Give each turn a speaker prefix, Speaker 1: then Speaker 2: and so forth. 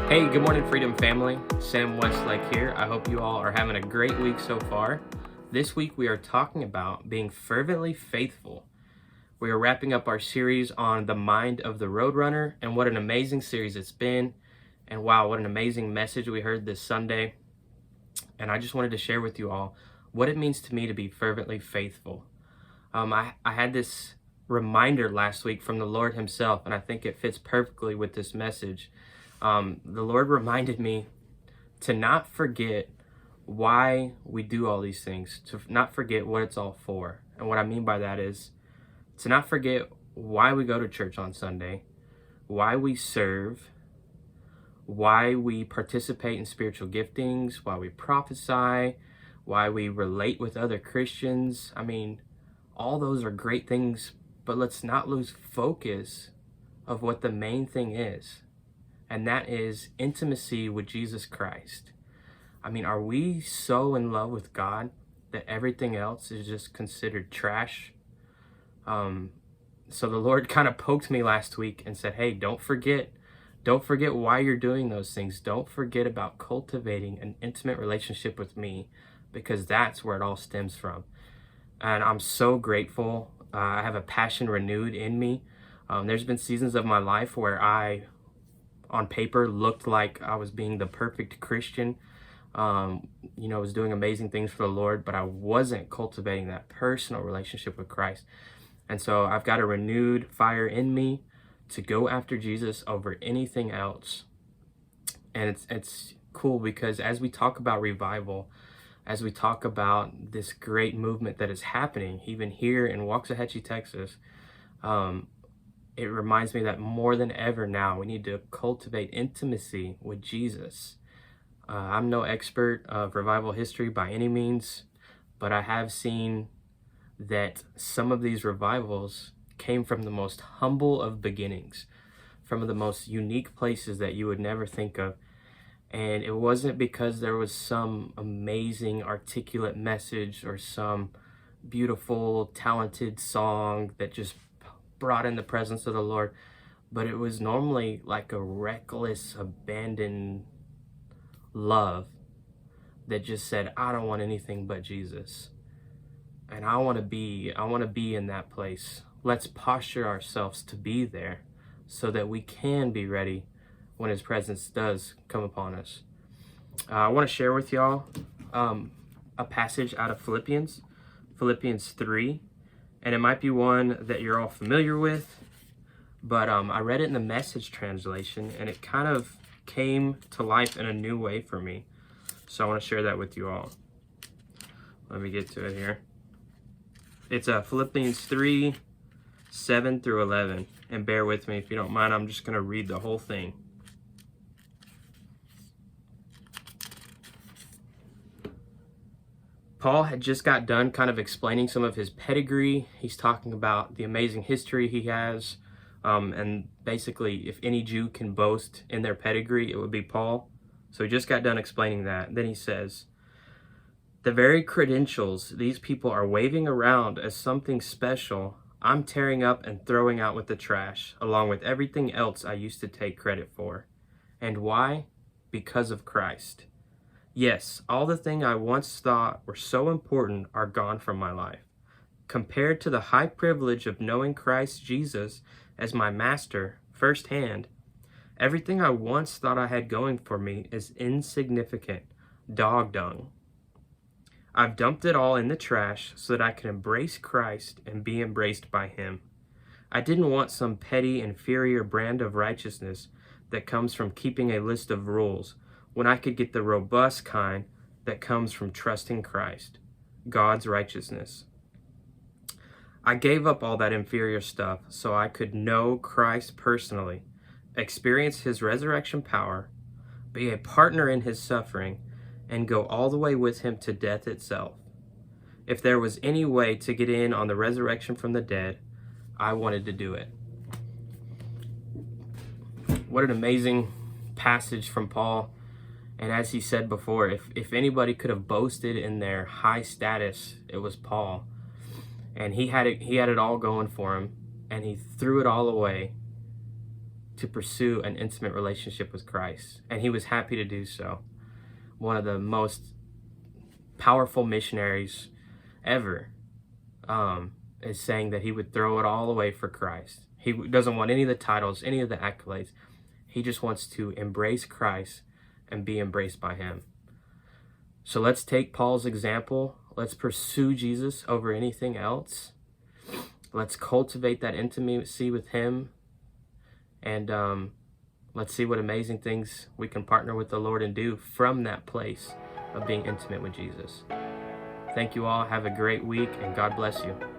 Speaker 1: Hey, good morning, Freedom family. Sam Westlake here. I hope you all are having a great week so far. This week we are talking about being fervently faithful. We are wrapping up our series on the mind of the Roadrunner, and what an amazing series it's been. And wow, what an amazing message we heard this Sunday. And I just wanted to share with you all what it means to me to be fervently faithful. I had this reminder last week from the Lord Himself, and I think it fits perfectly with this message. The Lord reminded me to not forget why we do all these things, to not forget what it's all for. And what I mean by that is to not forget why we go to church on Sunday, why we serve, why we participate in spiritual giftings, why we prophesy, why we relate with other Christians. I mean, all those are great things, but let's not lose focus of what the main thing is, and that is intimacy with Jesus Christ. I mean, are we so in love with God that everything else is just considered trash? So the Lord kind of poked me last week and said, hey, don't forget why you're doing those things. Don't forget about cultivating an intimate relationship with me, because that's where it all stems from. And I'm so grateful. I have a passion renewed in me. There's been seasons of my life where I, on paper, looked like I was being the perfect Christian. Was doing amazing things for the Lord, but I wasn't cultivating that personal relationship with Christ. And so I've got a renewed fire in me to go after Jesus over anything else. And it's cool because as we talk about revival, as we talk about this great movement that is happening, even here in Waxahachie, Texas, it reminds me that more than ever now, we need to cultivate intimacy with Jesus. I'm no expert of revival history by any means, but I have seen that some of these revivals came from the most humble of beginnings, from the most unique places that you would never think of. And it wasn't because there was some amazing articulate message or some beautiful, talented song that just brought in the presence of the Lord, but it was normally like a reckless, abandoned love that just said, I don't want anything but Jesus. And I want to be in that place. Let's posture ourselves to be there so that we can be ready when His presence does come upon us. I want to share with y'all a passage out of Philippians 3, and it might be one that you're all familiar with, but I read it in the Message translation, and it kind of came to life in a new way for me. So I want to share that with you all. Let me get to it here. It's Philippians 3, 7 through 11, and bear with me if you don't mind. I'm just going to read the whole thing. Paul had just got done kind of explaining some of his pedigree. He's talking about the amazing history he has. And basically, if any Jew can boast in their pedigree, it would be Paul. So he just got done explaining that. Then he says, the very credentials these people are waving around as something special, I'm tearing up and throwing out with the trash, along with everything else I used to take credit for. And why? Because of Christ. Yes, all the things I once thought were so important are gone from my life. Compared to the high privilege of knowing Christ Jesus as my master firsthand, everything I once thought I had going for me is insignificant, dog dung. I've dumped it all in the trash so that I can embrace Christ and be embraced by Him. I didn't want some petty, inferior brand of righteousness that comes from keeping a list of rules, when I could get the robust kind that comes from trusting Christ, God's righteousness. I gave up all that inferior stuff so I could know Christ personally, experience His resurrection power, be a partner in His suffering, and go all the way with Him to death itself. If there was any way to get in on the resurrection from the dead, I wanted to do it. What an amazing passage from Paul. And as he said before, if anybody could have boasted in their high status, it was Paul. And he had it all going for him, and he threw it all away to pursue an intimate relationship with Christ, and he was happy to do so. One of the most powerful missionaries ever is saying that he would throw it all away for Christ. He doesn't want any of the titles, any of the accolades. He just wants to embrace Christ and be embraced by him. So let's take Paul's example. Let's pursue Jesus over anything else. Let's cultivate that intimacy with him. And let's see what amazing things we can partner with the Lord and do from that place of being intimate with Jesus. Thank you all. Have a great week, and God bless you.